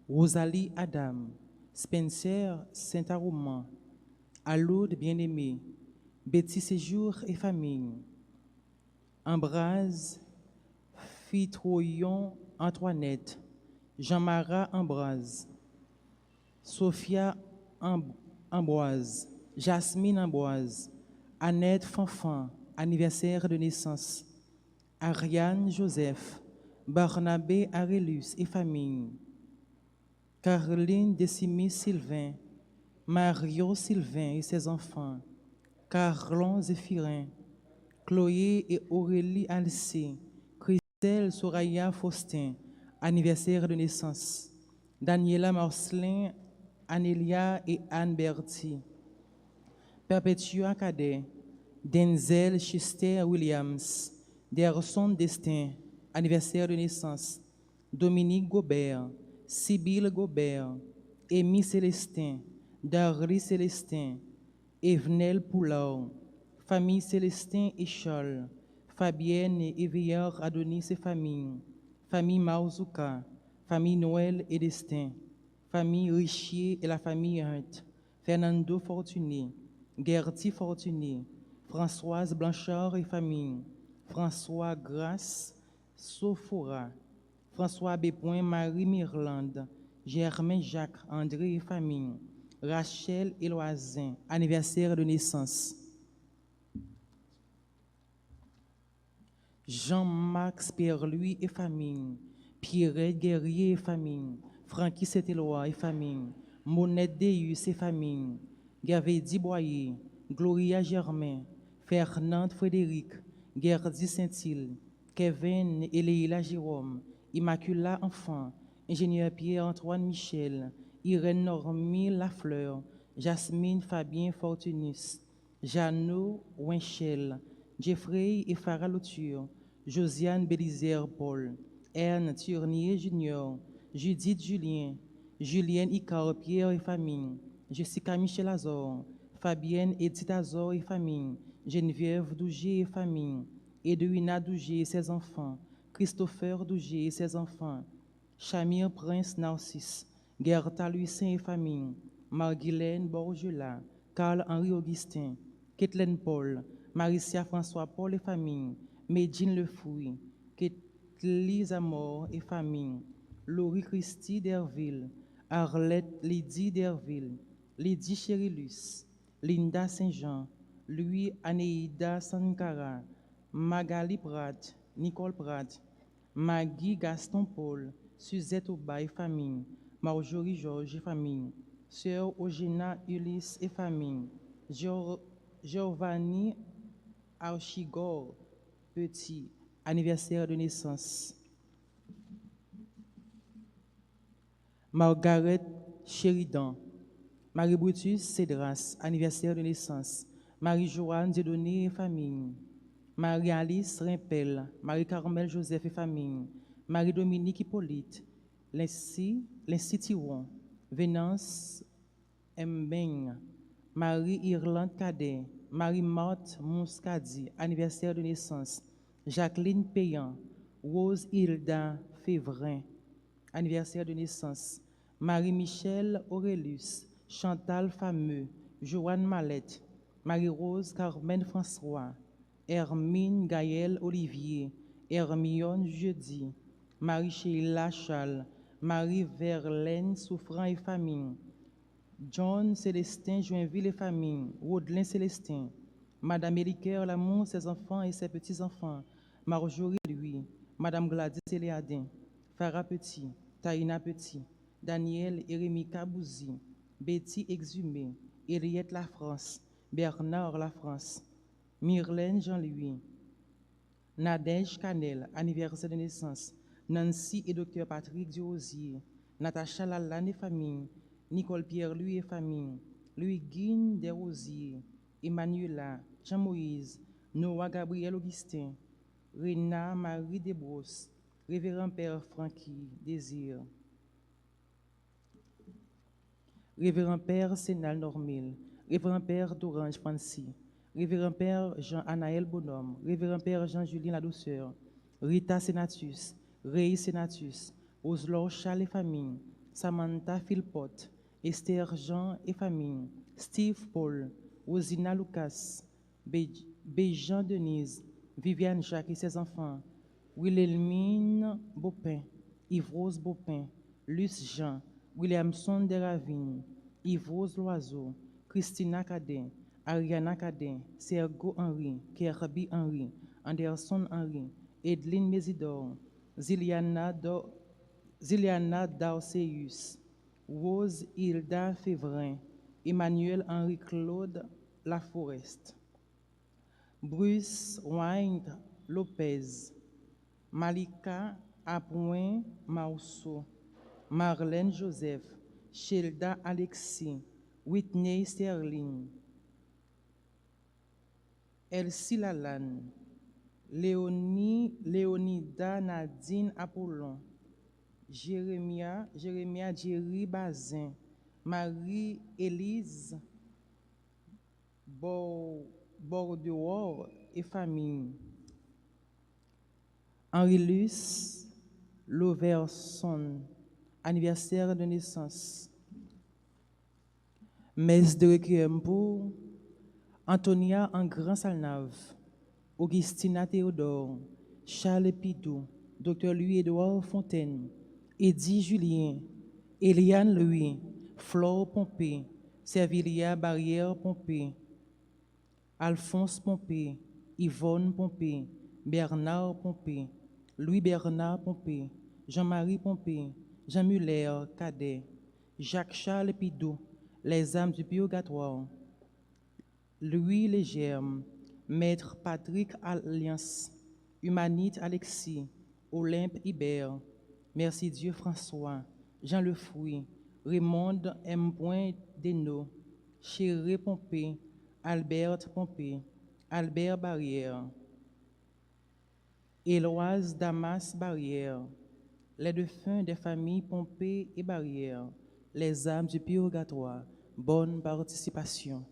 Rosalie Adam, Spencer Saint-Aroumand, Alaude Bien-Aimé, Betty Séjour et famille, Ambroise Fitroyon Antoinette, Jean-Marat Ambroise, Sophia Ambroise, Jasmine Ambroise, Annette Fanfan, anniversaire de naissance, Ariane Joseph, Barnabé Arellus et famille, Caroline Décimé Sylvain, Mario Sylvain et ses enfants, Carlon Zéphirin, Chloé et Aurélie Alcé, Christelle Soraya Faustin, anniversaire de naissance, Daniela Marcelin, Anélia et Anne Berti, Perpetua Cadet, Denzel Chester Williams, Derson Destin, anniversaire de naissance, Dominique Gobert, Sibylle Gobert, Amy Célestin, Darly Célestin, Evenel Poulard, famille Célestin et Charles, Fabienne et Éveillard Adonis et famille, famille Marzouka, famille Noël et Destin, famille Richier et la famille Hunt, Fernando Fortuné, Gertie Fortuné, Françoise Blanchard et famille, François Grasse, Sophora, François Bépoint, Marie Mirlande, Germain Jacques, André et famille, Rachel Éloisin, anniversaire de naissance. Jean-Max Pierre-Louis et famille, Pierrette Guerrier et famille, Francky Saint-Éloi et famille, Monette Deus et famille, Gavedi Boyer, Gloria Germain, Fernande Frédéric, Gerdy Saint-Île, Kevin et Leila Jérôme, Immacula Enfant, Ingénieur Pierre-Antoine Michel, Irène Normie Lafleur, Jasmine Fabien Fortunus, Jeannot Winchel, Jeffrey et Farah Lauture, Josiane Bélizer Paul, Erne Turnier Junior, Judith Julien, Julienne Icar Pierre et famille, Jessica Michel Azor, Fabienne Edith Azor et famille, Geneviève Dougier et famille, Edwina Dougier et ses enfants, Christopher Dougier et ses enfants, Chamir Prince Narcisse, Gerta Louisin et famille, Margulaine Borgela, Carl-Henri Augustin, Kathleen Paul, Maricia François Paul et famille, Médine Lefouy, Ketli Zamor et famille, Laurie Christie Derville, Arlette Lydie Derville, Lydie Chérilus, Linda Saint-Jean, Louis Anéida Sankara, Magali Prat, Nicole Prat, Maggie Gaston Paul, Suzette Oba et famille, Marjorie Georges et famille, Sœur Ogena Ulysse et famille, Giovanni Archigor Petit, anniversaire de naissance. Margaret Sheridan, Marie Brutus Cédras, anniversaire de naissance. Marie-Joanne Dieudonné et famille. Marie-Alice Rimpel, Marie-Carmel Joseph et famille. Marie-Dominique Hippolyte, Lincy Tiron, Vénance Mbeng, Marie-Irlande Cadet, Marie-Marthe Mouskadi, anniversaire de naissance. Jacqueline Payan, Rose Hilda Févrin, anniversaire de naissance. Marie-Michel Aurelius, Chantal Fameux, Joanne Mallette, Marie-Rose Carmen François, Hermine Gaël Olivier, Hermione Jeudi, Marie-Sheila Charles, Marie-Verlaine Souffrant et famille, John Célestin Joinville et famille, Rodelin Célestin, Madame Éliqueur Lamour, ses enfants et ses petits-enfants, Marjorie lui, Madame Gladys Eléadin, Farah Petit, Taïna Petit, Daniel Eremika Bouzi, Betty Exhumé, Eliette La France, Bernard La France, Myrlène Jean-Louis, Nadège Canel, anniversaire de naissance, Nancy et Dr Patrick Duosier, Natacha Lalane et famille, Nicole Pierre-Louis et famille, Louis Guigne Desrosiers, Emmanuela, Jean-Moïse, Noah Gabriel Augustin, Rena Marie Desbrosses, Révérend Père Francky Désir, Révérend Père Sénal Normil, Révérend Père d'Orange Fancy, Révérend Père Jean-Anaël Bonhomme, Révérend Père Jean-Julien La Douceur, Rita Sénatus, Rei Sénatus, Oslor Charles et famille, Samantha Philpott, Esther Jean et famille, Steve Paul, Rosina Lucas, Béjean Denise, Viviane Jacques et ses enfants, Wilhelmine Beaupin, Yves-Rose Beaupin, Luce Jean, Williamson Deravine, Yves-Rose Loiseau, Christina Cadet, Ariana Cadet, Sergo Henry, Kirby Henry, Anderson Henry, Edline Mesidor, Ziliana Darceus, Rose Hilda Févrin, Emmanuel Henri-Claude Laforest, Bruce Wind Lopez, Malika Apouin Mausso, Marlène Joseph, Shelda Alexis, Whitney Sterling, Elsie Lalanne, Léonida Nadine Apollon, Jérémia Jerry Bazin, Marie-Élise Bordeaux et famille, Henri-Luce Lauverson, anniversaire de naissance. Messe de requiem pour Antonia Engrand Salnave, Augustina Théodore, Charles Pidou, Dr. Louis-Édouard Fontaine, Eddie Julien, Eliane Louis, Flore Pompé, Servilia Barrière Pompé, Alphonse Pompé, Yvonne Pompé, Bernard Pompé, Louis-Bernard Pompé, Jean-Marie Pompé, Jean Muller, Cadet, Jacques-Charles Pidou, les âmes du purgatoire, Louis Légerme, Maître Patrick Alliance, Humanite Alexis, Olympe Hibert, Merci Dieu François, Jean Le Fruit, Raymond M. Desno, Chéré Pompé, Albert Pompé, Albert Barrière, Éloise Damas Barrière, les défunts des familles Pompé et Barrière, les âmes du purgatoire, bonne participation.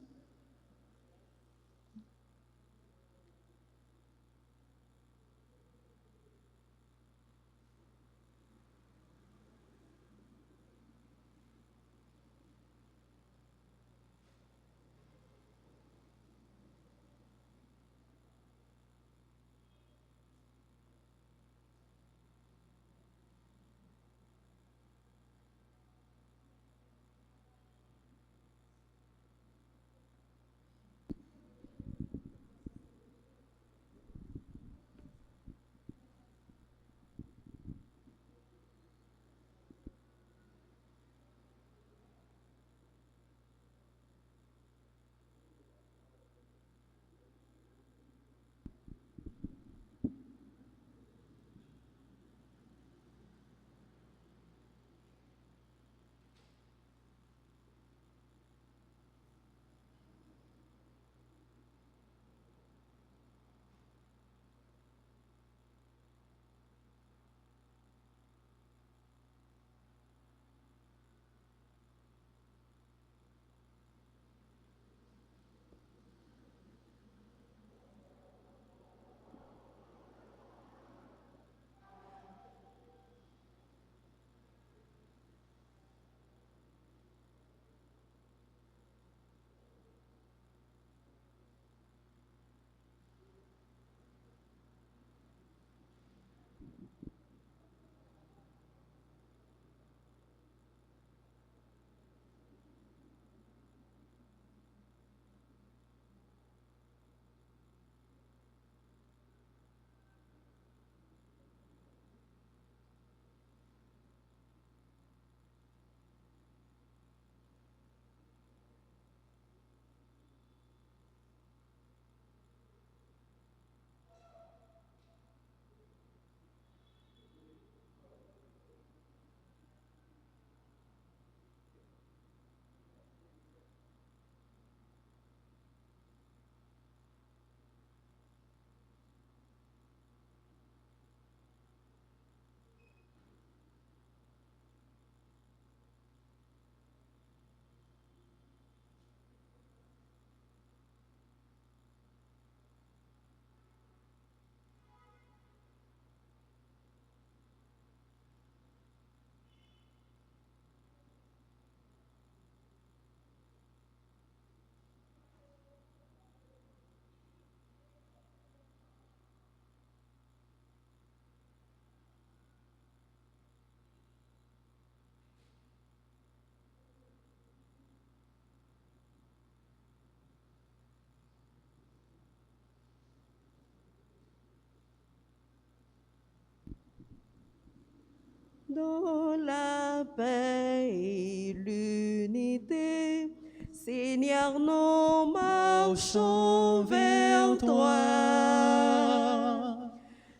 Dans la paix et l'unité, Seigneur, nous marchons vers toi.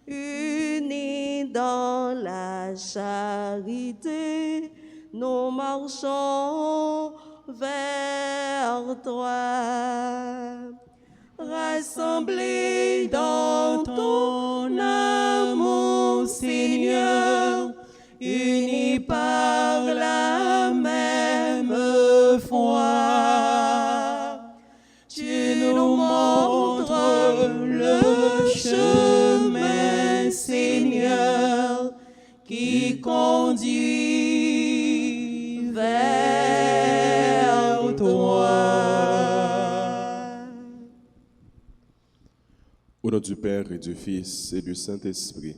Unis dans la charité, nous marchons vers toi. Rassemblés dans ton amour, Seigneur, unis par la même foi. Tu nous montres le chemin, Seigneur, qui conduit vers toi. Au nom du Père et du Fils et du Saint-Esprit.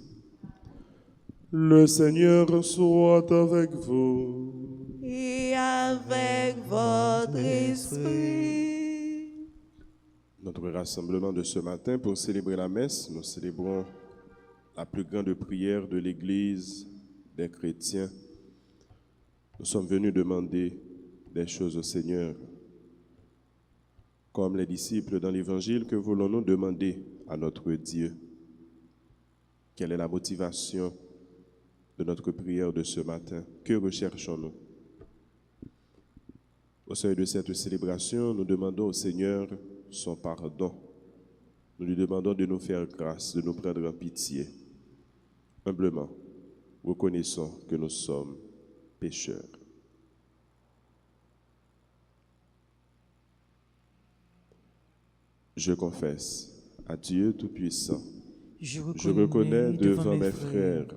Le Seigneur soit avec vous. Et avec votre esprit. Notre rassemblement de ce matin pour célébrer la messe, nous célébrons la plus grande prière de l'Église des chrétiens. Nous sommes venus demander des choses au Seigneur. Comme les disciples dans l'Évangile, que voulons-nous demander à notre Dieu? Quelle est la motivation de notre prière de ce matin? Que recherchons-nous? Au seuil de cette célébration, nous demandons au Seigneur son pardon. Nous lui demandons de nous faire grâce, de nous prendre en pitié. Humblement, reconnaissons que nous sommes pécheurs. Je confesse à Dieu Tout-Puissant, je reconnais devant mes frères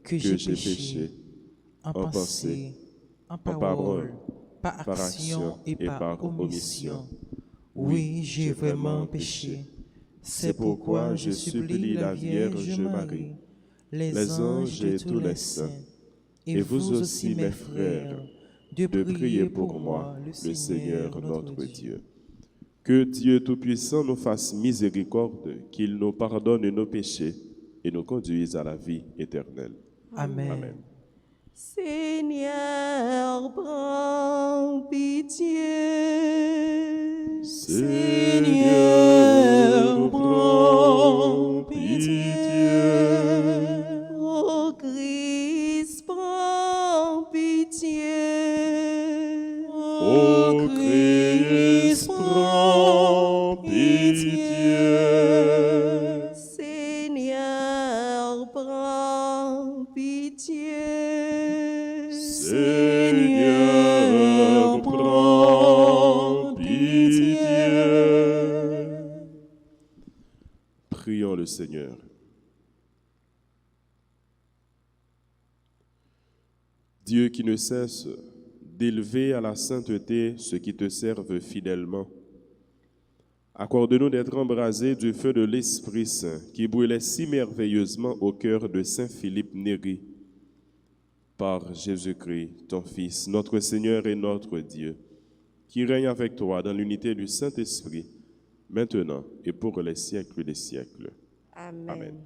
que j'ai péché en pensée, en parole, par action et par omission. Oui, j'ai vraiment péché. C'est pourquoi je supplie la Vierge Marie, les anges et tous les saints, et vous aussi mes frères, de prier pour moi, le Seigneur notre Dieu. Que Dieu Tout-Puissant nous fasse miséricorde, qu'il nous pardonne nos péchés et nous conduise à la vie éternelle. Amen. Amen. Seigneur, prends pitié. Seigneur, prends pitié. Ô Christ, prends pitié. Ô Christ, prends pitié. Seigneur, prends pitié. Seigneur, prends pitié. Prions le Seigneur. Dieu qui ne cesse d'élever à la sainteté ceux qui te servent fidèlement, accorde-nous d'être embrasés du feu de l'Esprit Saint qui brûlait si merveilleusement au cœur de Saint Philippe Néri, par Jésus-Christ, ton Fils, notre Seigneur et notre Dieu, qui règne avec toi dans l'unité du Saint-Esprit, maintenant et pour les siècles des siècles. Amen. Amen.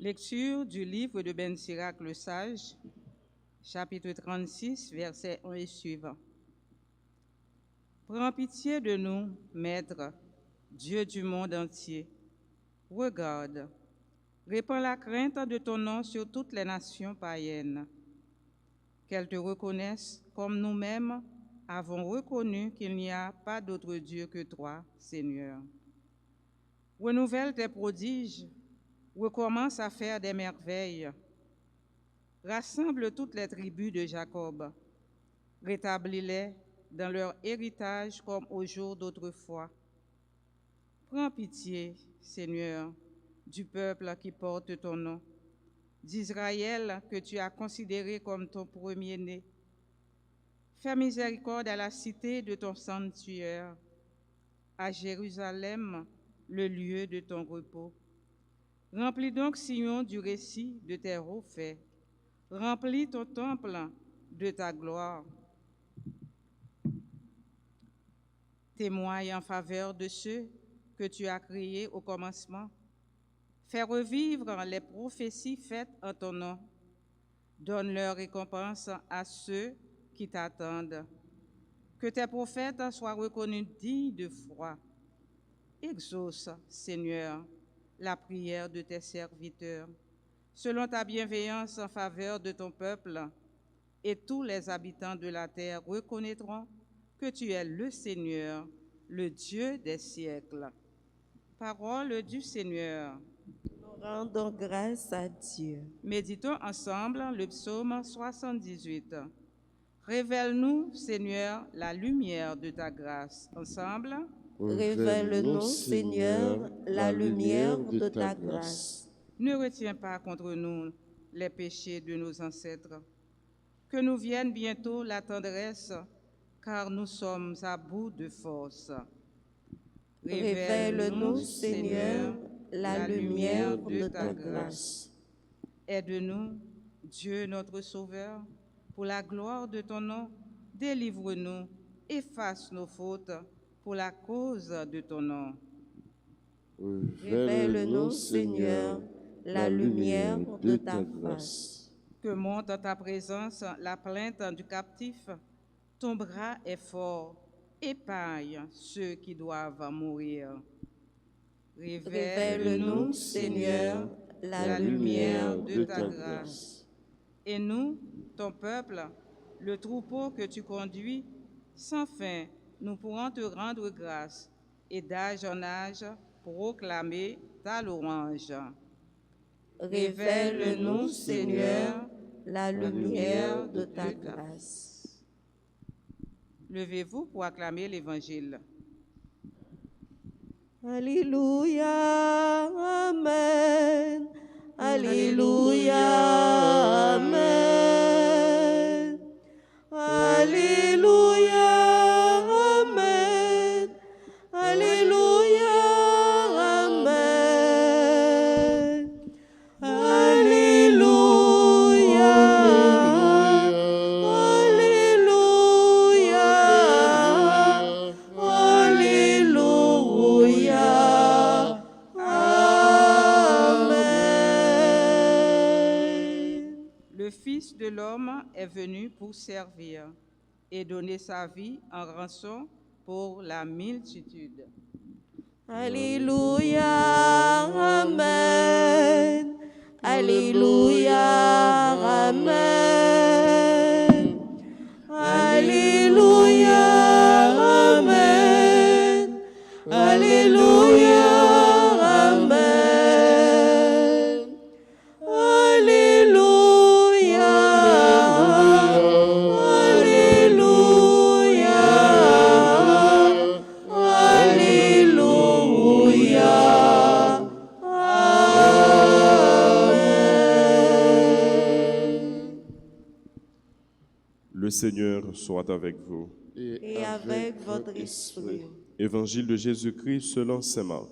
Lecture du livre de Ben Sirac le Sage, chapitre 36, versets 1 et suivants. Prends pitié de nous, Maître, Dieu du monde entier. Regarde, répands la crainte de ton nom sur toutes les nations païennes. Qu'elles te reconnaissent comme nous-mêmes avons reconnu qu'il n'y a pas d'autre Dieu que toi, Seigneur. Renouvelle tes prodiges, recommence à faire des merveilles. Rassemble toutes les tribus de Jacob. Rétablis-les dans leur héritage comme au jour d'autrefois. Prends pitié, Seigneur, du peuple qui porte ton nom, d'Israël que tu as considéré comme ton premier-né. Fais miséricorde à la cité de ton sanctuaire, à Jérusalem, le lieu de ton repos. Remplis donc Sion du récit de tes hauts faits. Remplis ton temple de ta gloire. Témoigne en faveur de ceux que tu as créés au commencement. Fais revivre les prophéties faites en ton nom. Donne leur récompense à ceux qui t'attendent. Que tes prophètes soient reconnus dignes de foi. Exauce, Seigneur, la prière de tes serviteurs, selon ta bienveillance en faveur de ton peuple, et tous les habitants de la terre reconnaîtront que tu es le Seigneur, le Dieu des siècles. Parole du Seigneur. Nous rendons grâce à Dieu. Méditons ensemble le psaume 78. Révèle-nous, Seigneur, la lumière de ta grâce. Ensemble. Révèle-nous, Seigneur, la lumière de ta grâce. Ne retiens pas contre nous les péchés de nos ancêtres. Que nous vienne bientôt la tendresse, car nous sommes à bout de force. Révèle-nous, Seigneur, la lumière de ta grâce. Aide-nous, Dieu notre Sauveur, pour la gloire de ton nom. Délivre-nous, efface nos fautes pour la cause de ton nom. Révèle-nous, Seigneur, la lumière de ta grâce. Que monte en ta présence la plainte du captif. Ton bras est fort, épargne ceux qui doivent mourir. Révèle-nous, Seigneur, la lumière de ta grâce. Et nous, ton peuple, le troupeau que tu conduis, sans fin, nous pourrons te rendre grâce et d'âge en âge proclamer ta louange. Révèle-nous, Seigneur, la lumière de ta grâce. Levez-vous pour acclamer l'Évangile. Alléluia, Amen. Alléluia, Amen. Alléluia, Amen. Alléluia, Amen. Alléluia, Alléluia, Alléluia, Amen. Le Fils de l'homme est venu pour servir et donner sa vie en rançon pour la multitude. Alléluia, Amen. Alléluia, Amen. Alléluia, Amen. Alléluia, Amen. Alléluia, Alléluia, Amen. Le Seigneur soit avec vous. Et avec votre esprit. Évangile de Jésus-Christ selon saint Marc.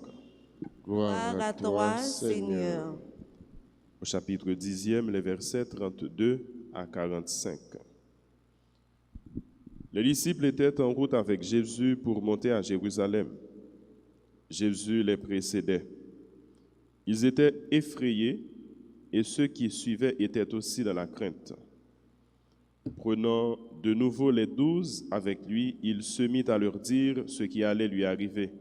Gloire à toi, Seigneur. Au chapitre 10e, les versets 32 à 45. Les disciples étaient en route avec Jésus pour monter à Jérusalem. Jésus les précédait. Ils étaient effrayés et ceux qui suivaient étaient aussi dans la crainte. Prenant de nouveau les 12 avec lui, il se mit à leur dire ce qui allait lui arriver.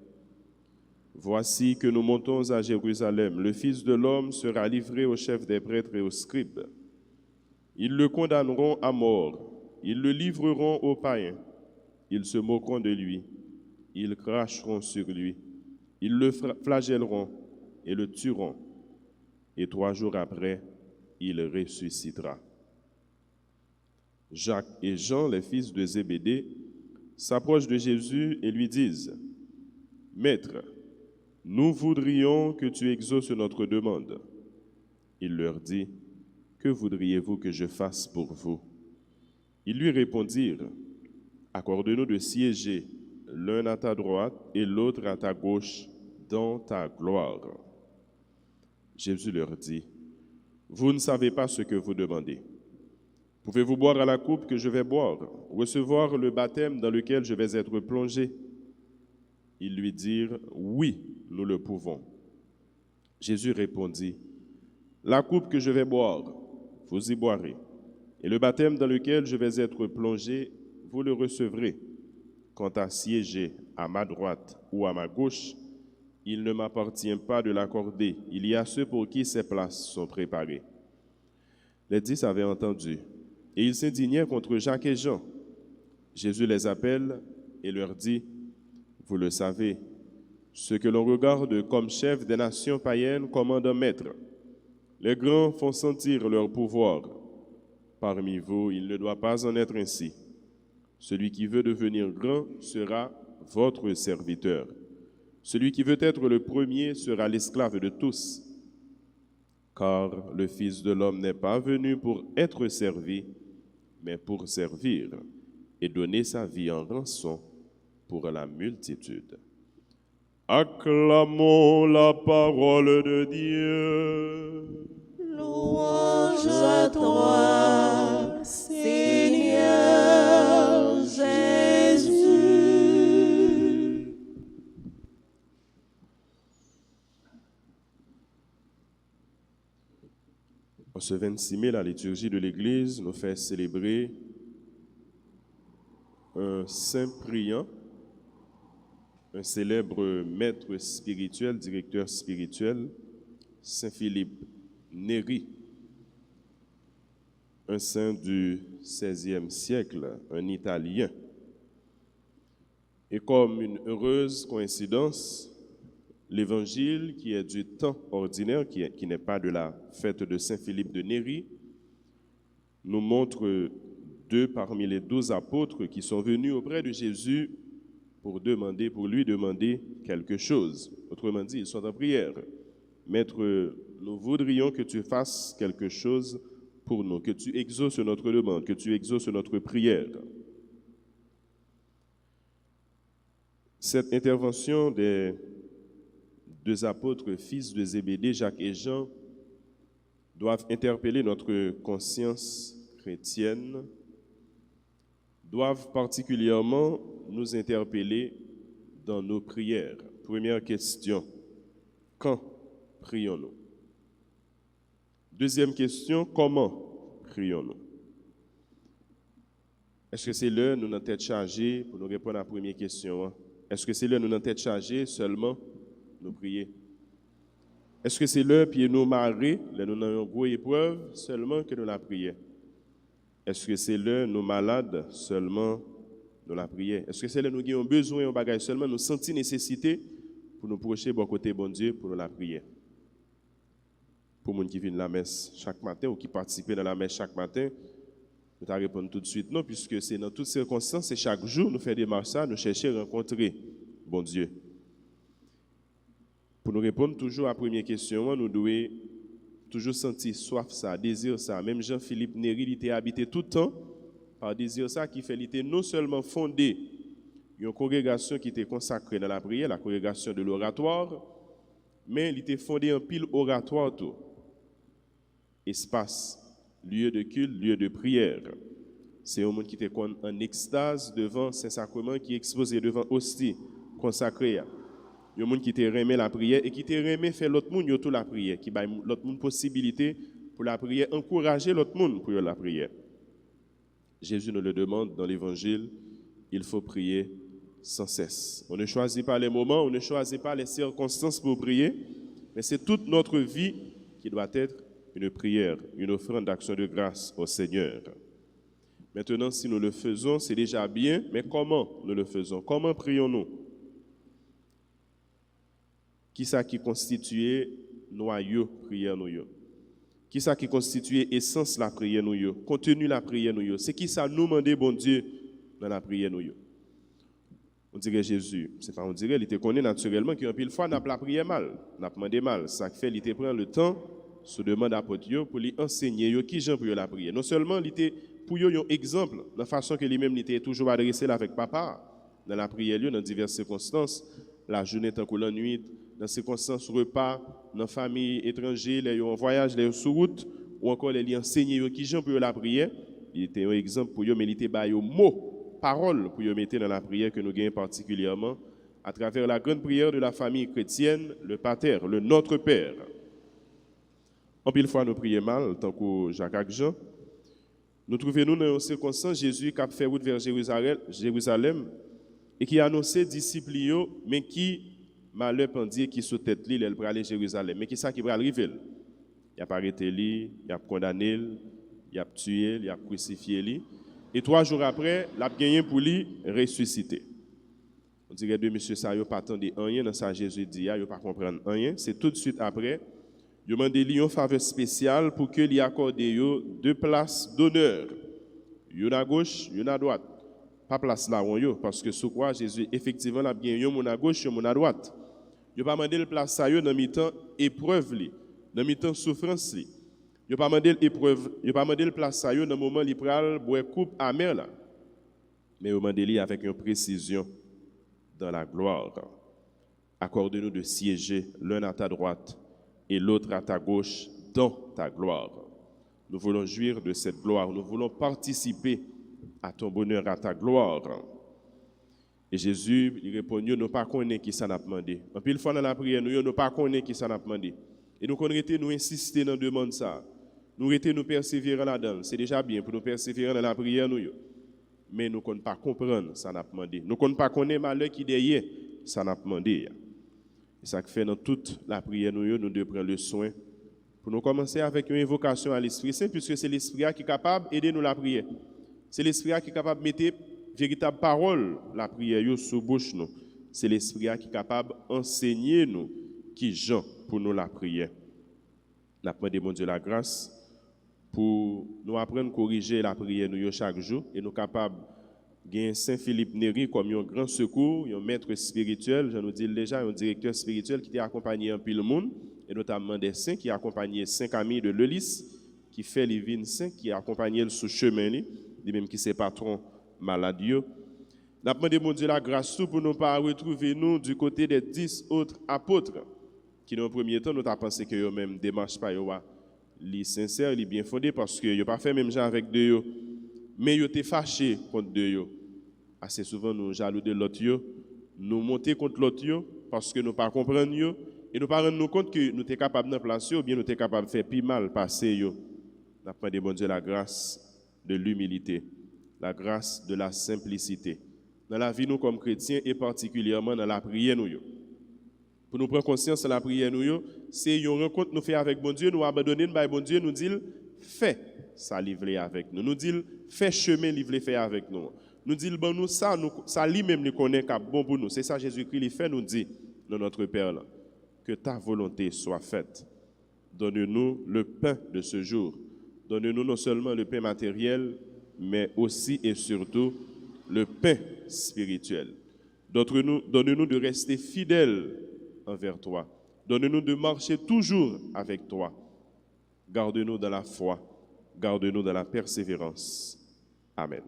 Voici que nous montons à Jérusalem. Le Fils de l'homme sera livré aux chefs des prêtres et aux scribes. Ils le condamneront à mort. Ils le livreront aux païens. Ils se moqueront de lui. Ils cracheront sur lui. Ils le flagelleront et le tueront. Et 3 jours après, il ressuscitera. Jacques et Jean, les fils de Zébédée, s'approchent de Jésus et lui disent, « Maître, nous voudrions que tu exauces notre demande. » Il leur dit, « Que voudriez-vous que je fasse pour vous ?» Ils lui répondirent, « Accorde-nous de siéger l'un à ta droite et l'autre à ta gauche dans ta gloire. » Jésus leur dit, « Vous ne savez pas ce que vous demandez. Pouvez-vous boire à la coupe que je vais boire, recevoir le baptême dans lequel je vais être plongé? » Ils lui dirent, « Oui, nous le pouvons. » Jésus répondit, « La coupe que je vais boire, vous y boirez, et le baptême dans lequel je vais être plongé, vous le recevrez. Quant à siéger à ma droite ou à ma gauche, il ne m'appartient pas de l'accorder. Il y a ceux pour qui ces places sont préparées. » Les 10 avaient entendu, et ils s'indignaient contre Jacques et Jean. Jésus les appelle et leur dit, « Vous le savez, ceux que l'on regarde comme chefs des nations païennes commandent un maître. Les grands font sentir leur pouvoir. Parmi vous, il ne doit pas en être ainsi. Celui qui veut devenir grand sera votre serviteur. Celui qui veut être le premier sera l'esclave de tous. Car le Fils de l'homme n'est pas venu pour être servi, mais pour servir et donner sa vie en rançon pour la multitude. » Acclamons la parole de Dieu. Louange à toi, Seigneur Jésus. En ce 26 mai, la liturgie de l'Église nous fait célébrer un saint priant, un célèbre maître spirituel, directeur spirituel, Saint Philippe Néri, un saint du XVIe siècle, un Italien. Et comme une heureuse coïncidence, l'Évangile, qui est du temps ordinaire, qui n'est pas de la fête de Saint Philippe de Néri, nous montre 2 parmi les 12 apôtres qui sont venus auprès de Jésus pour lui demander quelque chose. Autrement dit, ils sont en prière. Maître, nous voudrions que tu fasses quelque chose pour nous, que tu exauces notre demande, que tu exauces notre prière. Cette intervention des 2 apôtres, fils de Zébédée, Jacques et Jean, doivent interpeller notre conscience chrétienne, doivent particulièrement nous interpeller dans nos prières. Première question, quand prions-nous? Deuxième question, comment prions-nous? Est-ce que c'est l'heure nous notre tête chargée pour nous répondre à la première question? Est-ce que c'est l'heure nous notre tête chargée seulement nous prier? Est-ce que c'est l'heure puis nous marrer, là nous avons une grosse épreuve seulement que nous la prier? Est-ce que c'est l'heure nous malades seulement nous la prier? Est-ce que c'est l'heure nous avons besoin de bagage seulement nous sentir nécessité pour nous procher bon côté bon Dieu pour nous la prier? Pour les gens qui viennent à la messe chaque matin ou qui participent dans la messe chaque matin, nous allons répondre tout de suite non, puisque c'est dans toutes circonstances et chaque jour nous faisons des marches, nous cherchons à rencontrer bon Dieu. Pour nous répondre toujours à la première question, nous devons toujours sentir soif ça, désir ça. Même Jean-Philippe Néri, il était habité tout le temps par désir ça qui fait, il était non seulement fondé une congrégation qui était consacrée dans la prière, la congrégation de l'oratoire, mais il était fondé en pile oratoire tout. Espace, lieu de culte, lieu de prière. C'est un monde qui était en extase devant Saint-Sacrement qui est exposé devant hostie consacrée. Il y a des gens qui te remet la prière et qui te remet faire l'autre monde tout la prière, qui donne l'autre monde possibilité pour la prière, encourager l'autre monde pour la prière. Jésus nous le demande dans l'évangile, il faut prier sans cesse. On ne choisit pas les moments, on ne choisit pas les circonstances pour prier, mais c'est toute notre vie qui doit être une prière, une offrande d'action de grâce au Seigneur. Maintenant, si nous le faisons, c'est déjà bien, mais comment nous le faisons? Comment prions-nous? Qui ça qui constitue noyau prière nous? Qui ça qui constitue essence la prière nous yo, contenu la prière nous yo. C'est qui ça nous demander bon Dieu dans la prière nous yo. On dirait Jésus, c'est pas on dirait, il était connu naturellement qu'une pile fois n'a pas la prière mal, n'a demandé mal. Ça fait il était prend le temps se demande apôtre yo pour lui enseigner yo qui gens pour la prière. Non seulement il était pour yo un exemple, de la façon que lui-même il était toujours adressé avec papa dans la prière dans diverses circonstances, la journée tant que la nuit, dans circonstances repas, dans famille étrangère, les en voyage, les sur route ou encore les enseigner yo qui gens pour la prière. Il était un exemple pour yo, mais il était ba yo mot parole pour y mettre dans la prière que nous gagnons particulièrement à travers la grande prière de la famille chrétienne, le Pater, le Notre Père. En pile fois, nous prions mal, tant que Jacques Jean. Nous trouvons-nous dans une circonstance, Jésus qui a fait route vers Jérusalem et qui a annoncé disciples, mais qui, malheur pendant qui sous tête lui, il va aller à Jérusalem. Mais qui ça qui va arriver? Il a pas arrêté lui, il a condamné, il a tué, il a crucifié lui. Et 3 jours après, il a gagné pour lui ressusciter. On dirait que monsieur ça n'a pas attendu rien dans ça Jésus dit, il n'a pas comprendre rien. C'est tout de suite après, il a demandé une faveur spéciale pour qu'il y accorde 2 places d'honneur. Une à gauche, une à droite. Pas place là où parce que sous quoi Jésus effectivement a bien une à gauche, une à droite. Il n'a pas demandé le place ça dans mi-temps épreuve dans mi-temps souffrance li. Il n'a pas demandé l'épreuve, il n'a pas demandé le place ça dans le moment où il pral boire coupe amère là. Mais il a demandé avec une précision dans la gloire. Accorde-nous de siéger l'un à ta droite et l'autre à ta gauche dans ta gloire. Nous voulons jouir de cette gloire, nous voulons participer à ton bonheur, à ta gloire. Et Jésus, il répond, nous ne pas connaître qui ça n'a demandé. En pile fois dans la prière, nous ne pas connaître qui ça n'a demandé. Et nous connaissons, nous insister dans la demande ça. Nous nous persévérer là-dedans. C'est déjà bien pour nous persévérer dans la prière, nous. Mais nous ne connaissons pas comprendre ça n'a demandé. Nous ne connaissons pas connaître malheur qui derrière ça n'a demandé. Et ça fait dans toute la prière, nous devons prendre le soin pour nous commencer avec une invocation à l'Esprit Saint, puisque c'est l'Esprit qui est capable d'aider nous la prière. C'est l'Esprit qui est capable de mettre véritable parole la prière sous bouche nous. C'est l'Esprit qui est capable d'enseigner nous qui gens pour nous la prière. Nous demandons mon Dieu la grâce pour nous apprendre à corriger la prière nous chaque jour et nous capables de gagner Saint Philippe Néri comme un grand secours, un maître spirituel, je nous dis déjà un directeur spirituel qui t'a accompagné un pile monde et notamment des saints qui a accompagné Saint Camille de Lelys qui fait les vignes saints qui a accompagné le sous chemin lui même qui c'est patron maladieux. Nous demandons mon Dieu la grâce pour ne pas retrouver nous du côté des 10 autres apôtres qui dans le premier temps nous avons pensé que eux-mêmes démarche pas li sincère, li bien fondé parce que yo pas fait même gens avec deux yo, mais yo étaient fâchés contre deux yo. Assez souvent nous jaloux de l'autre yo, nous monter contre l'autre yo parce que nous pas comprendre yo et nous pas rendre nous compte que nous sommes capables de placer ou bien nous sommes capables de faire plus mal passer yo. Nous demandons bon Dieu la grâce de l'humilité, la grâce de la simplicité dans la vie nous comme chrétiens et particulièrement dans la prière nous yo. Pour nous prendre conscience de la prière, c'est une rencontre nous fait avec bon Dieu, nous abandonner bon Dieu, nous dit fais ça livrer avec nous. Nous dit fais chemin livrer fait avec nous. Nous dit bon nous ça lui-même nous connaît qu'à bon pour nous. C'est ça Jésus-Christ il fait nous dit dans notre Père là, que ta volonté soit faite. Donne-nous le pain de ce jour. Donne-nous non seulement le pain matériel, mais aussi et surtout le pain spirituel. Donne-nous de rester fidèles envers toi. Donne-nous de marcher toujours avec toi. Garde-nous dans la foi. Garde-nous dans la persévérance. Amen.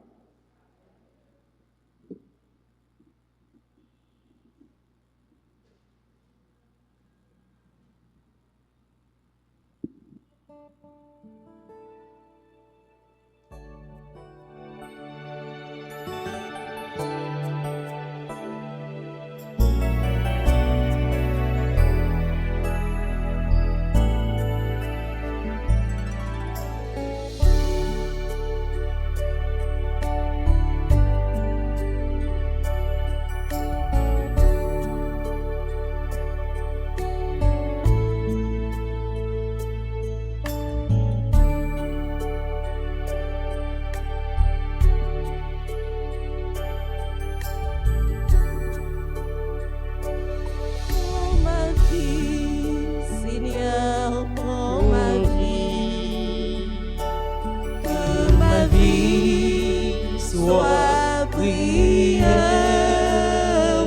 prière,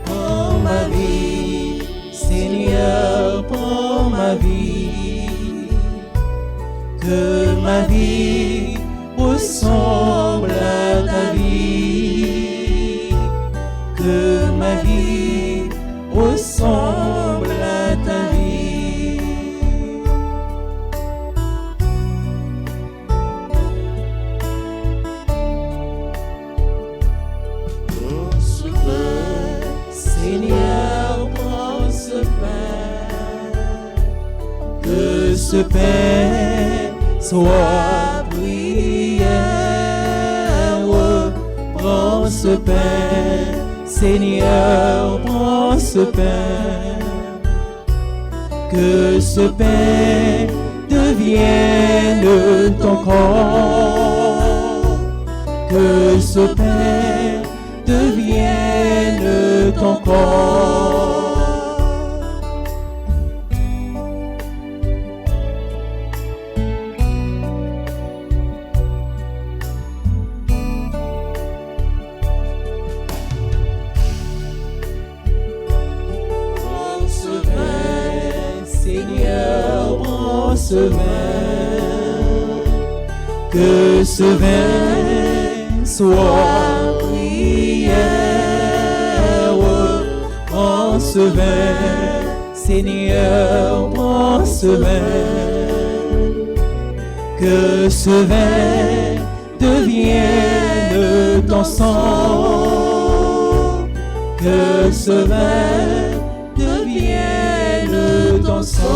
prends ma vie, Seigneur, prends ma vie, que ma vie ressemble à ta vie, que ma vie ressemble à ta vie. Seigneur, prends ce pain, que ce pain soit prière. Prends ce pain, Seigneur, prends ce pain, que ce pain devienne ton corps, que ce pain devienne ton corps. Prends ce vin, Seigneur, prends ce vin, que ce vin soit prière. Prends ce vin, Seigneur, prends ce vin, que ce vin devienne ton sang, que ce vin devienne ton sang.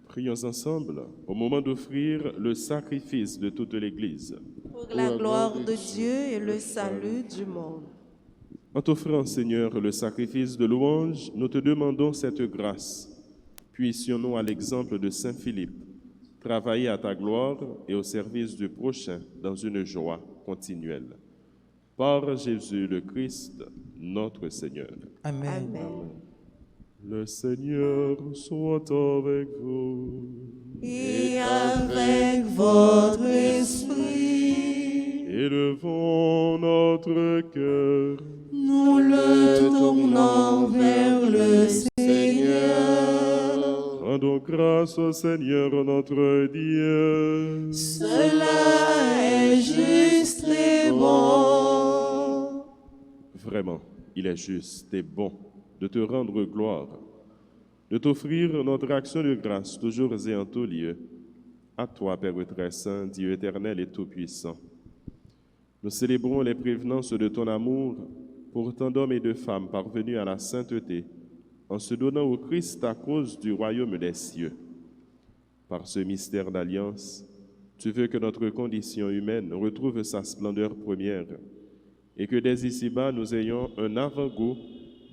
Prions ensemble au moment d'offrir le sacrifice de toute l'Église. Pour la gloire de Dieu et le salut du monde. En t'offrant, Seigneur, le sacrifice de louange, nous te demandons cette grâce. Puissions-nous, à l'exemple de Saint Philippe, travailler à ta gloire et au service du prochain dans une joie continuelle. Par Jésus le Christ, notre Seigneur. Amen. Amen. Le Seigneur soit avec vous. Et avec votre esprit, Élevons notre cœur. nous le tournons vers le Seigneur. Rendons grâce au Seigneur notre Dieu. Cela est juste et bon. Vraiment, il est juste et bon de te rendre gloire, de t'offrir notre action de grâce toujours et en tout lieu. À toi, Père très saint, Dieu éternel et tout-puissant. Nous célébrons les prévenances de ton amour pour tant d'hommes et de femmes parvenus à la sainteté, en se donnant au Christ à cause du royaume des cieux. Par ce mystère d'alliance, tu veux que notre condition humaine retrouve sa splendeur première et que dès ici-bas nous ayons un avant-goût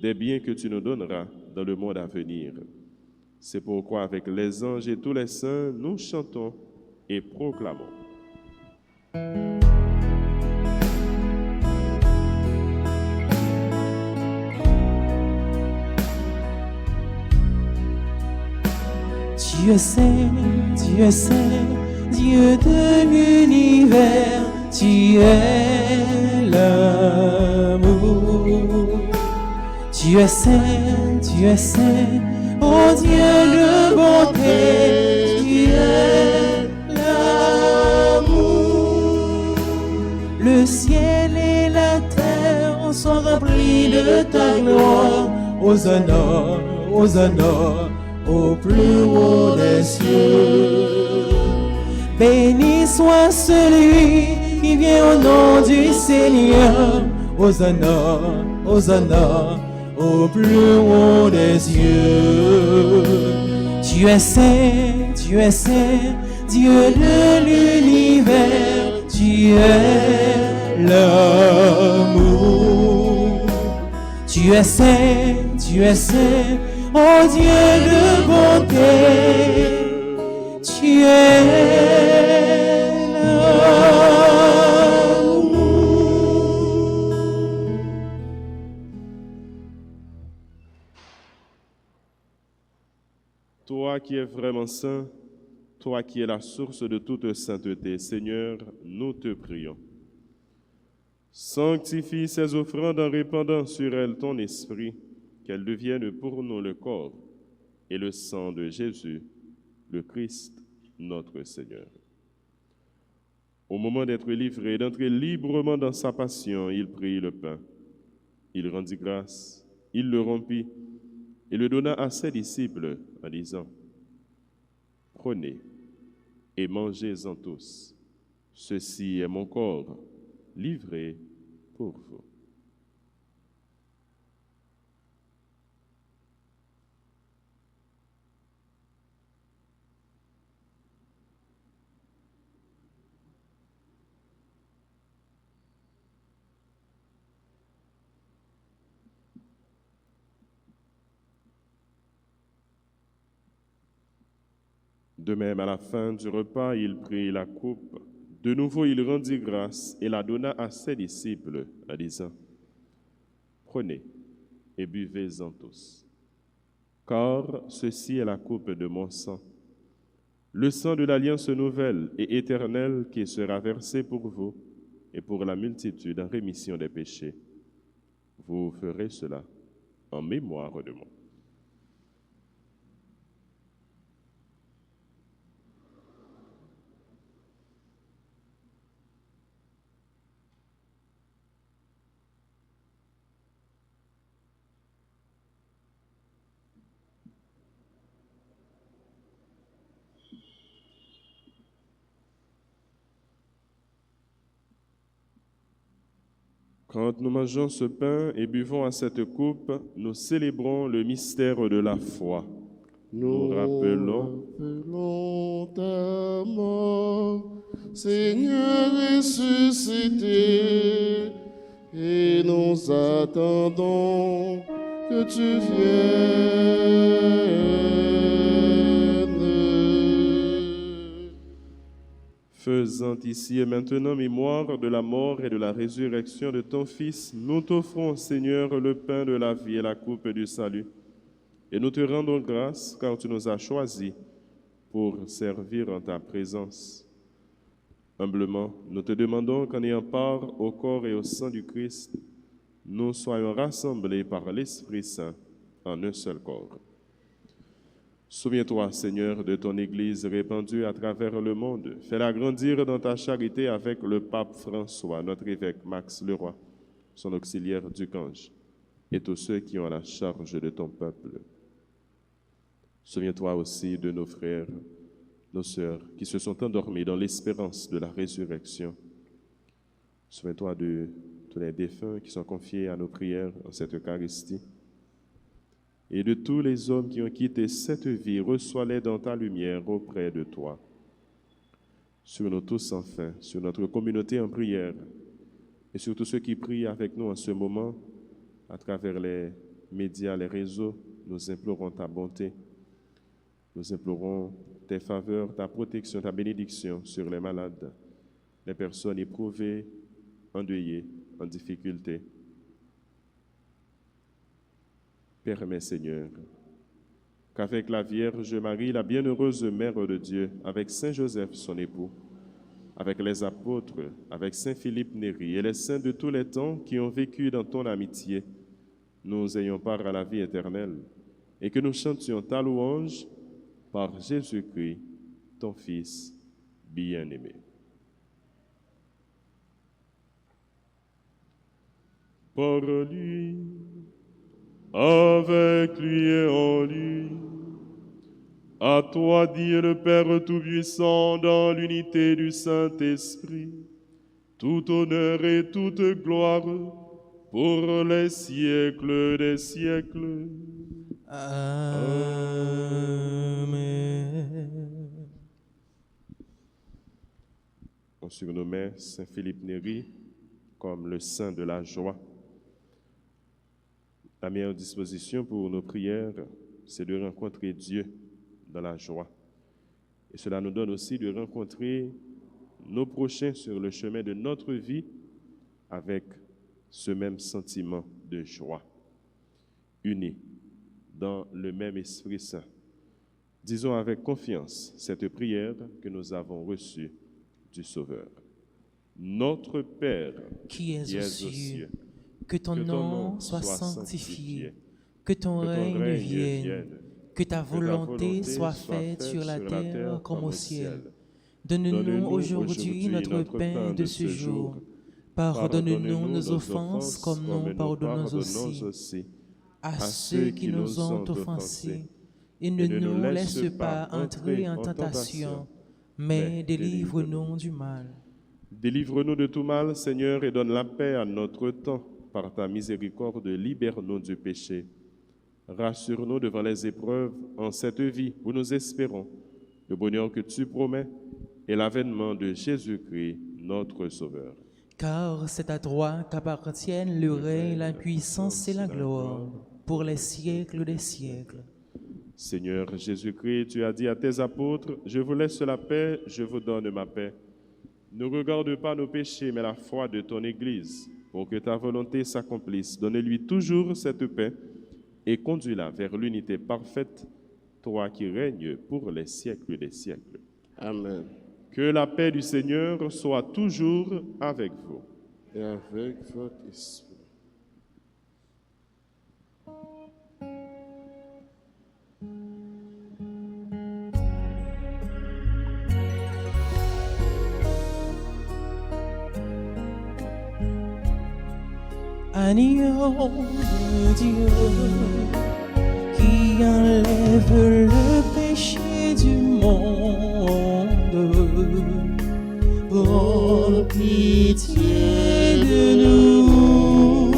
des biens que tu nous donneras dans le monde à venir. C'est pourquoi avec les anges et tous les saints, nous chantons et proclamons. Dieu saint, Dieu saint, Dieu de l'univers, tu es l'amour. Dieu saint, oh Dieu de bonté, tu es l'amour. Le ciel et la terre sont remplis de ta gloire. Hosanna, Hosanna, au plus haut des cieux. Béni soit celui qui vient au nom du Seigneur. Hosanna, Hosanna, au plus haut des cieux. Tu es saint, Dieu de l'univers, tu es l'amour. Tu es saint, oh Dieu de bonté, tu es l'amour. Toi qui qui es vraiment saint, toi qui es la source de toute sainteté, Seigneur, nous te prions. Sanctifie ces offrandes en répandant sur elles ton esprit, qu'elles deviennent pour nous le corps et le sang de Jésus, le Christ, notre Seigneur. Au moment d'être livré, d'entrer librement dans sa passion, il prit le pain. Il rendit grâce, il le rompit et le donna à ses disciples en disant, « Prenez et mangez-en tous. Ceci est mon corps, livré pour vous. » De même, à la fin du repas, il prit la coupe. De nouveau, il rendit grâce et la donna à ses disciples en disant, « Prenez et buvez-en tous, car ceci est la coupe de mon sang, le sang de l'alliance nouvelle et éternelle qui sera versé pour vous et pour la multitude en rémission des péchés. Vous ferez cela en mémoire de moi. » Quand nous mangeons ce pain et buvons à cette coupe, nous célébrons le mystère de la foi. Nous rappelons ta mort, Seigneur ressuscité, et nous attendons que tu viennes. Faisant ici et maintenant mémoire de la mort et de la résurrection de ton Fils, nous t'offrons, Seigneur, le pain de la vie et la coupe du salut. Et nous te rendons grâce car tu nous as choisis pour servir en ta présence. Humblement, nous te demandons qu'en ayant part au corps et au sang du Christ, nous soyons rassemblés par l'Esprit Saint en un seul corps. Souviens-toi, Seigneur, de ton Église répandue à travers le monde. Fais-la grandir dans ta charité avec le pape François, notre évêque Max Leroy, son auxiliaire Ducange, et tous ceux qui ont la charge de ton peuple. Souviens-toi aussi de nos frères, nos sœurs, qui se sont endormis dans l'espérance de la résurrection. Souviens-toi de tous les défunts qui sont confiés à nos prières en cette Eucharistie. Et de tous les hommes qui ont quitté cette vie, reçois-les dans ta lumière auprès de toi. Sur nous tous enfin, sur notre communauté en prière, et sur tous ceux qui prient avec nous en ce moment, à travers les médias, les réseaux, nous implorons ta bonté, nous implorons tes faveurs, ta protection, ta bénédiction sur les malades, les personnes éprouvées, endeuillées, en difficulté. Permets, Seigneur, qu'avec la Vierge Marie, la bienheureuse Mère de Dieu, avec Saint Joseph, son époux, avec les apôtres, avec Saint Philippe Néri et les saints de tous les temps qui ont vécu dans ton amitié, nous ayons part à la vie éternelle et que nous chantions ta louange par Jésus-Christ, ton Fils bien-aimé. Par lui, avec lui et en lui, à toi, Dieu le Père Tout-Puissant, dans l'unité du Saint-Esprit, tout honneur et toute gloire pour les siècles des siècles. Amen. On surnommait Saint Philippe Néri comme le saint de la joie. La meilleure disposition pour nos prières, c'est de rencontrer Dieu dans la joie. Et cela nous donne aussi de rencontrer nos prochains sur le chemin de notre vie avec ce même sentiment de joie, unis dans le même Esprit Saint, Disons avec confiance cette prière que nous avons reçue du Sauveur. Notre Père, qui es aux cieux, que ton nom soit sanctifié, que ton règne vienne, que ta volonté soit faite sur la terre comme au ciel. Donne-nous aujourd'hui notre pain de ce jour. Pardonne-nous nos offenses comme nous pardonnons aussi à ceux qui nous ont offensés. Et ne nous laisse pas entrer en tentation, mais délivre-nous du mal. Délivre-nous de tout mal, Seigneur, et donne la paix à notre temps. Par ta miséricorde, libère-nous du péché. Rassure-nous devant les épreuves en cette vie où nous espérons le bonheur que tu promets et l'avènement de Jésus-Christ, notre Sauveur. Car c'est à toi qu'appartiennent le règne, la puissance et la gloire, pour les siècles des siècles. Seigneur Jésus-Christ, tu as dit à tes apôtres, « Je vous laisse la paix, je vous donne ma paix. » Ne regarde pas nos péchés, mais la foi de ton Église, pour que ta volonté s'accomplisse. Donne-lui toujours cette paix et conduis-la vers l'unité parfaite, toi qui règnes pour les siècles des siècles. Amen. Que la paix du Seigneur soit toujours avec vous. Et avec votre esprit. Agneau de Dieu, qui enlève le péché du monde, prends pitié de nous.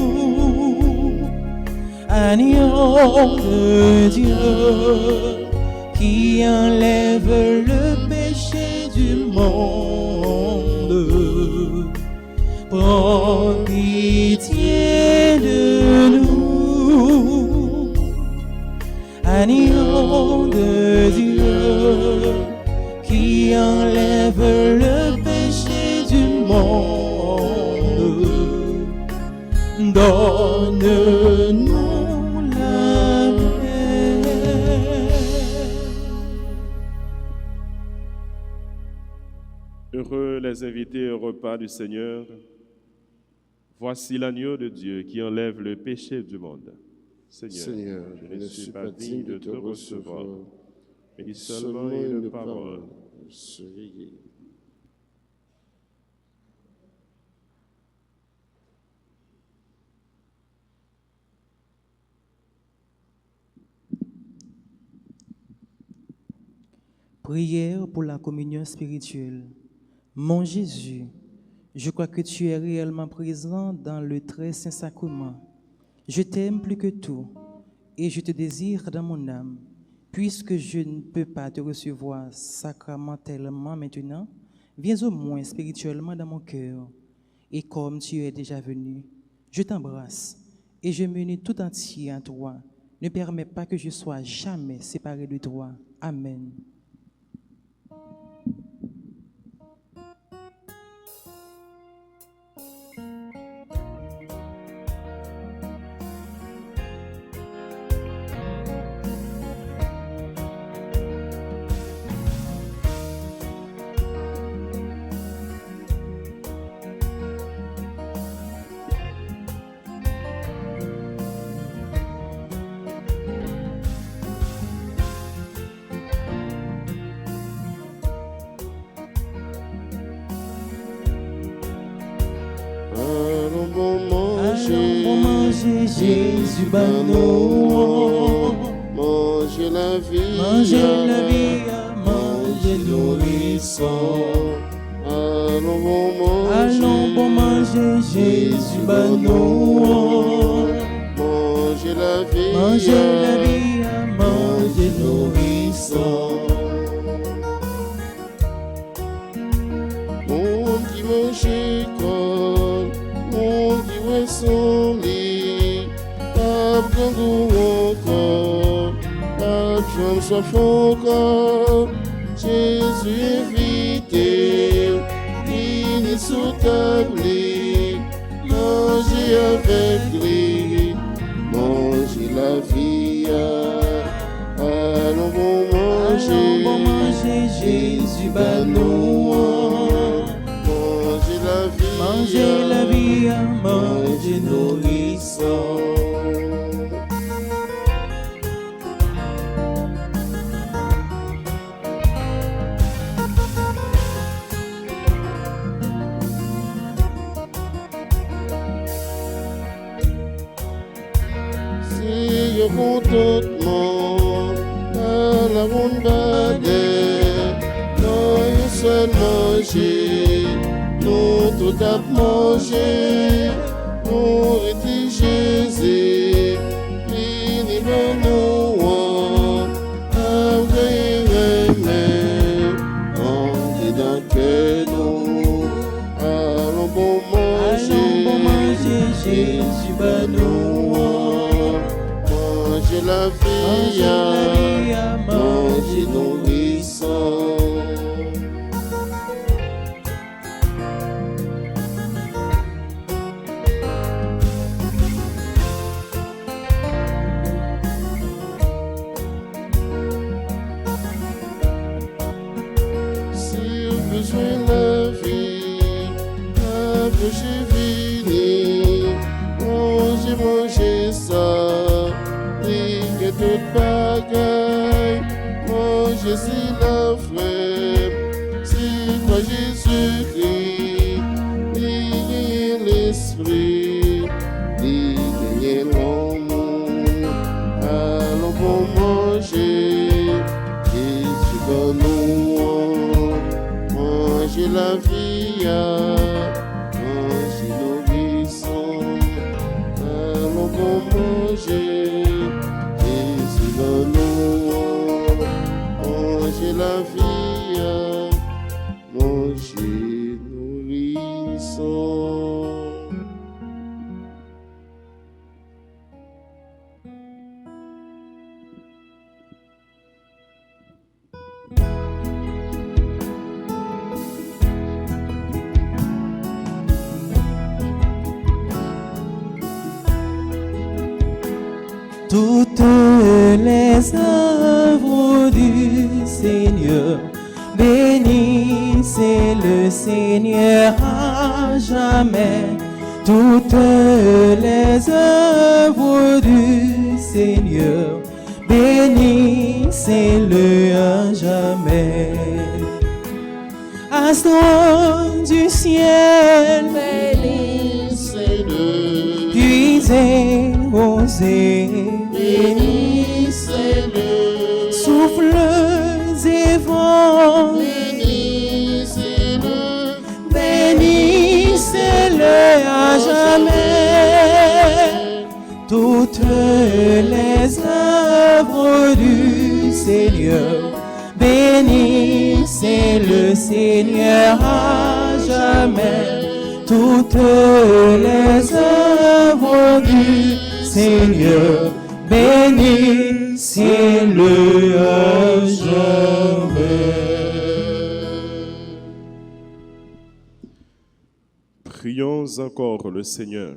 Agneau de Dieu, qui enlève le péché du monde, prends pitié de nous. Agneau de Dieu, qui enlève le péché du monde, donne-nous la paix. Heureux les invités au repas du Seigneur. Voici l'agneau de Dieu qui enlève le péché du monde. Seigneur, je ne suis pas digne de te recevoir, mais dis seulement une parole, je serai guéri. Prière pour la communion spirituelle. Mon Jésus, je crois que tu es réellement présent dans le très saint sacrement. Je t'aime plus que tout et je te désire dans mon âme. Puisque je ne peux pas te recevoir sacramentellement maintenant, viens au moins spirituellement dans mon cœur. Et comme tu es déjà venu, je t'embrasse et je m'unis tout entier à toi. Ne permets pas que je sois jamais séparé de toi. Amen. Allons bon Allons manger Jésus Bano, manger la vie, manger nourrisson. Allons bon manger Jésus Bano, manger la vie, manger nourrisson. Mon qui mange comme, mon qui ouais son lit, pas prendre encore, pas j'en soif encore. Jésus invité, il sous table, manger avec lui, manger la vie. Allons bon manger Jésus, bah nous. Manger la vie, manger nourrissant. Si je contentement à la ronde badée, non seul manger, nous tout à manger, nous était Jésus, fini pour nous, après aimer, on dit donc que nous allons pour manger, Jésus, bah nous. Manger la vie, manger nourrissant. Si on besoin la vie, après j'ai fini, manger ça. Que toute bagaille, manger si la frère, si quoi Jésus-Christ, il l'esprit, il gagne l'amour, allons pour manger, Jésus dans nous, manger la vie, manger nourrissant, allons pour manger. Manger la vie, manger nourrissant. Toutes les œuvres du Seigneur, bénissez le Seigneur à jamais. Toutes les œuvres du Seigneur, bénissez-le à jamais. Astre du ciel, bénissez-le, puisez, osez, bénissez-le, souffles et vents, bénissez-le, bénissez-le à jamais. Toutes les œuvres du Seigneur, bénissez le Seigneur à jamais. Toutes les œuvres du Seigneur, bénissez-le à jamais. Prions encore le Seigneur.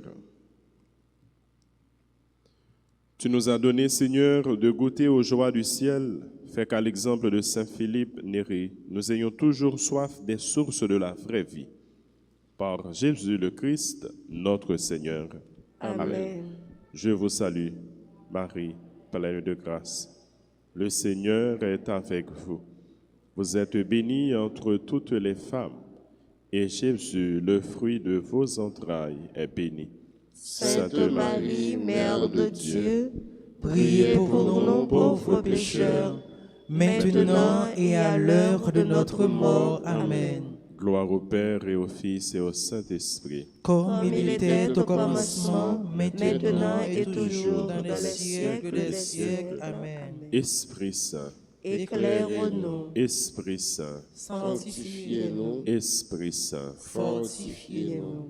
Tu nous as donné, Seigneur, de goûter aux joies du ciel, fait qu'à l'exemple de Saint Philippe Néri, nous ayons toujours soif des sources de la vraie vie. Par Jésus le Christ, notre Seigneur. Amen. Je vous salue, Marie, pleine de grâce. Le Seigneur est avec vous. Vous êtes bénie entre toutes les femmes, et Jésus, le fruit de vos entrailles, est béni. Sainte Marie, Mère de Dieu, Priez pour nous pauvres pécheurs, maintenant et à l'heure de notre mort. Amen. Gloire au Père et au Fils et au Saint-Esprit. Comme il était au commencement, maintenant et toujours, dans les siècles des siècles. Amen. Esprit Saint, éclaire-nous, Esprit Saint, sanctifiez-nous, Esprit Saint. fortifiez-nous.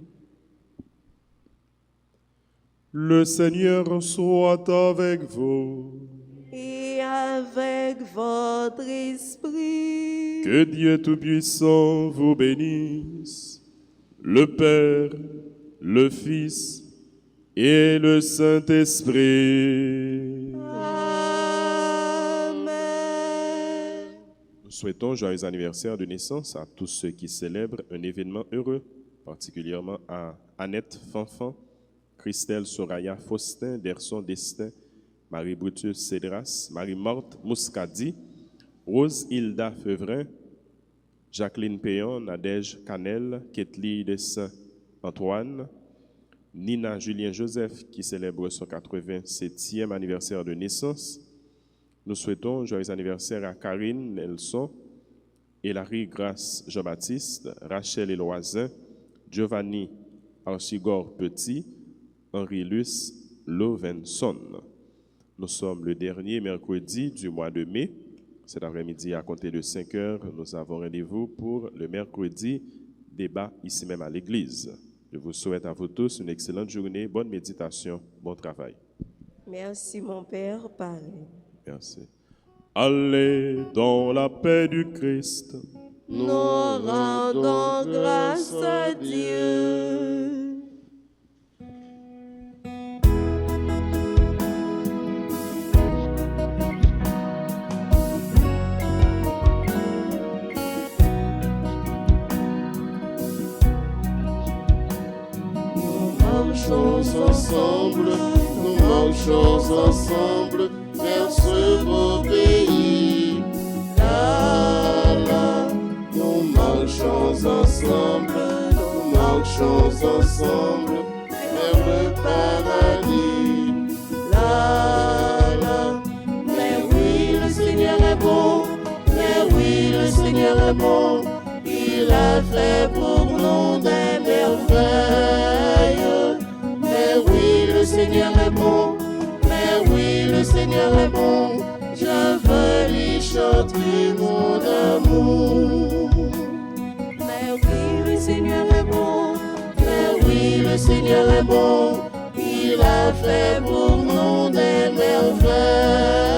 Le Seigneur soit avec vous. Et avec votre esprit, Que Dieu Tout-Puissant vous bénisse, le Père, le Fils et le Saint-Esprit. Amen. Nous souhaitons joyeux anniversaire de naissance à tous ceux qui célèbrent un événement heureux, particulièrement à Annette Fanfan, Christelle Soraya Faustin, Derson Destin, Marie Brutus Cédras, Marie-Morte Mouskadi, Rose Hilda Feuvrin, Jacqueline Payon, Nadège Canel, Ketli de Saint-Antoine, Nina Julien Joseph qui célèbre son 87e anniversaire de naissance. Nous souhaitons joyeux anniversaire à Karine Nelson, Hilary Grace Jean-Baptiste, Rachel Eloisin, Giovanni Archigor Petit, Henri Luce Lovenson. Nous sommes le dernier mercredi du mois de mai. Cet après-midi, à compter de 5 heures, nous avons rendez-vous pour le mercredi débat ici même à l'église. Je vous souhaite à vous tous une excellente journée, bonne méditation, bon travail. Merci mon Père, Père. Merci. Allez dans la paix du Christ. Nous rendons grâce à Dieu. Nous marchons ensemble vers ce beau pays. Là, là, nous marchons ensemble vers le paradis. Là, là, mais oui, le Seigneur est bon, mais oui, le Seigneur est bon. Il a fait pour nous des merveilles. Mais oui, le Seigneur est bon, mais oui, le Seigneur est bon. Je veux lui chanter mon amour. Mais oui, le Seigneur est bon, mais oui, le Seigneur est bon. Il a fait pour nous des merveilles.